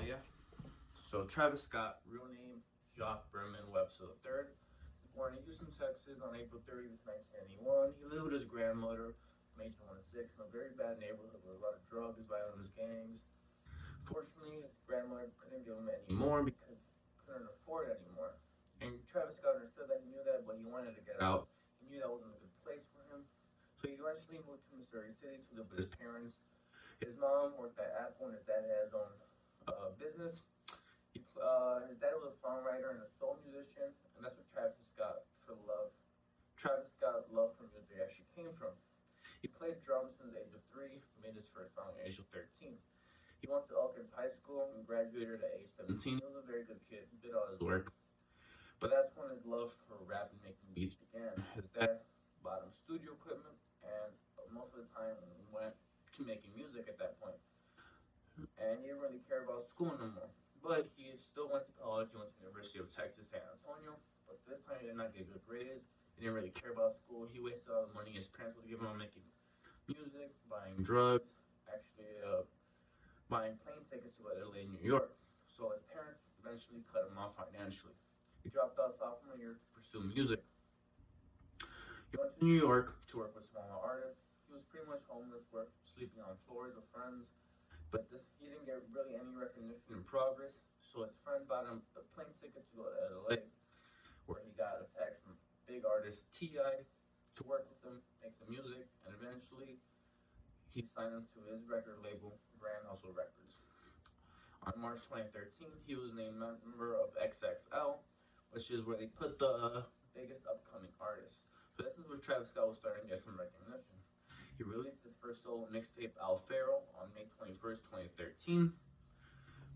yeah. So Travis Scott, real name Jacques Berman Webster III, born in Houston, Texas on April 30th, 1991. He lived with his grandmother from age 1 to 6 in a very bad neighborhood with a lot of drugs, violence, gangs. Fortunately, his grandmother couldn't give him any more because he couldn't afford it anymore. And Travis Scott understood that, he knew that, but he wanted to get out. He knew that wasn't a good place for him. So he eventually moved to Missouri City to live with his parents. His mom worked at Apple, and his dad had his own business. His dad was a songwriter and a soul musician, and that's what Travis Scott for love. Travis Scott love for music actually came from. He played drums since the age of 3, made his first song at the age of 13. He went to Elkins High School and graduated at age 17. He was a very good kid, he did all his work. But that's when his love for rap and making beats began. His dad bought him studio equipment, and most of the time went to making music at that point. And he didn't really care about school no more. But he still went to college. He went to the University of Texas, San Antonio. But this time he did not get good grades. He didn't really care about school. He wasted all the money his parents would give him on making music, buying drugs, actually buying plane tickets to LA, New York. So his parents eventually cut him off financially. He dropped out sophomore year to pursue music. He went to New York to work with smaller artists. He was pretty much homeless, sleeping on floors with friends. But he didn't get really any recognition and progress. So his friend bought him a plane ticket to go to LA, where he got a text from big artist T.I. to work with him, make some music, and eventually he signed him to his record label, Grand Hustle Records. On March 2013, he was named member of XXL, which is where they put the biggest upcoming artists. So this is where Travis Scott was starting to get some recognition. He released his first solo mixtape, Al Pharaoh, on May 21st, 2013.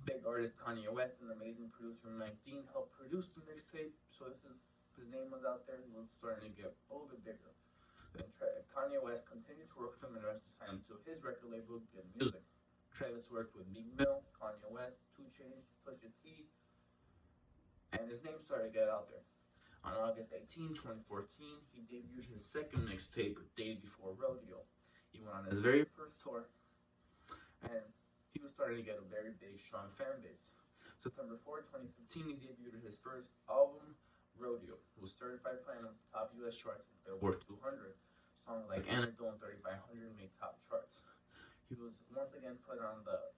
Big artist Kanye West, an amazing producer, Mike Dean, helped produce the mixtape. So his name was out there. He was starting to get a little bit bigger. Then Kanye West continued to work with him and eventually signed him to his record label, Good Music. Travis worked with Meek Mill, Kanye West, 2 Chainz, Pusha T, and his name started to get out there. On August 18, 2014, he debuted his second mixtape, Day Before Rodeo. He went on his very first tour, and he was starting to get a very big, strong fan base. September 4, 2015, he debuted his first album, Rodeo. It was certified platinum, top US charts, Billboard 200. Songs like Antidote and 3500 made top charts. He was once again put on the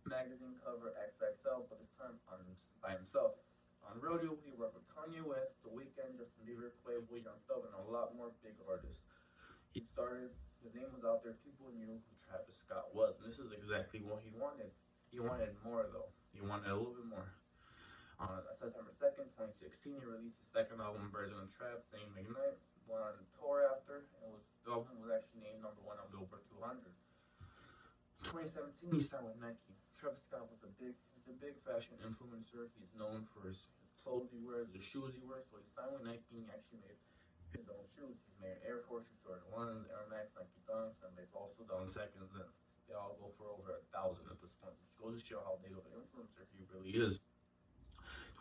magazine cover XXL, but this time by himself. On Rodeo, he worked with Kanye West, The Weeknd, Justin Bieber, Playboy, Young Thug, and a lot more big artists. His name was out there, people knew who Travis Scott was, and this is exactly what he wanted. He wanted more, though. He wanted a little bit more. On September 2nd, 2016, he released his second album version of Trap, Same Ignite, went on a tour after, and the album was actually named #1 on Billboard 200. 2017, he signed with Nike. Travis Scott was he's a big fashion influencer. He's known for his clothes he wears, the shoes he wears. So he signed with Nike and he actually made his own shoes. He's made Air Force, Jordan 1s, Air Max, Nike Dunks, and they've also done seconds, and they all go for over 1,000 at this point, which goes to show how big of an influencer he really is.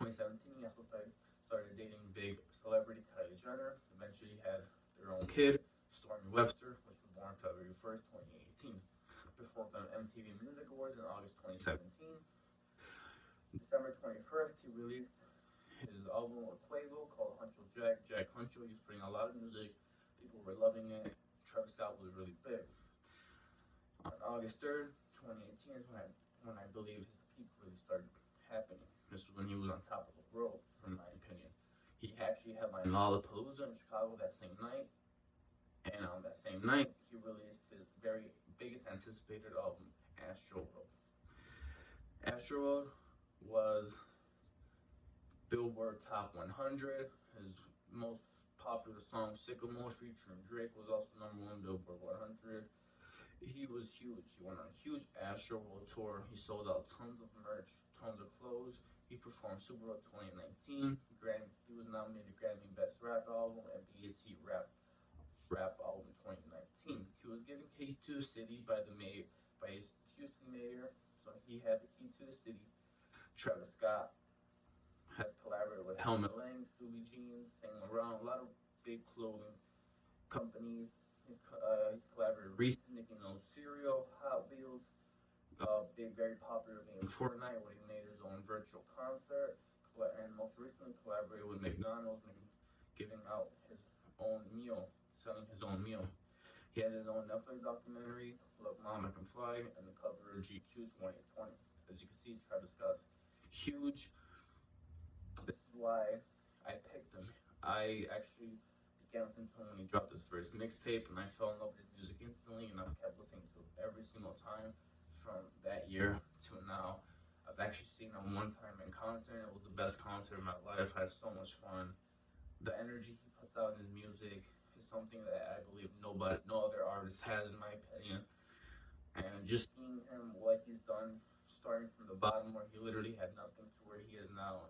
2017, he also started dating big celebrity Kylie Jenner. Eventually had their own kid, Stormi Webster, which was born February 1st, 2018. Performed on MTV Music Awards in August 2017. December 21st, he released his album with Quavo called Huncho Jack, Jack Huncho. He was putting a lot of music. People were loving it. Travis Scott was really big. On August 3rd, 2018 is when I believe his peak really started happening. This was when he was on top of the world, from my opinion. He actually headlined Lollapalooza in Chicago that same night. And on that same night, he released his very biggest anticipated album, Astroworld. Astroworld was Billboard Top 100. His most popular song, Sycamore, featuring Drake, was also #1 Billboard 100. He was huge. He went on a huge Astroworld tour. He sold out tons of merch, tons of clothes. He performed Super Bowl 2019. He was nominated Grammy Best Rap Album and BET Rap Album 2019. He was given Key to the City by his Houston mayor, so he had the key to the city. Travis Scott has collaborated with Helmut Lang, Subi Jeans, Saint Laurent, a lot of big clothing companies. He's collaborated with Reese's, Nicki Minaj, Cereal, Hot Wheels, big, very popular game Fortnite, where he made his own virtual concert, and most recently collaborated with McDonald's, giving out his own meal, selling his own meal. He had his own Netflix documentary, Look Mom, I Can Fly, and the cover of GQ 2020. As you can see, Travis Scott's huge. This is why I picked him. I actually began listening to him when he dropped his first mixtape, and I fell in love with his music instantly, and I've kept listening to it every single time from that year to now. I've actually seen him one time in concert. It was the best concert of my life. I had so much fun. The energy he puts out in his music is something that I believe no other artist has, in my opinion. And just seeing him, what he's done, starting from the bottom where he literally had nothing to where he is now,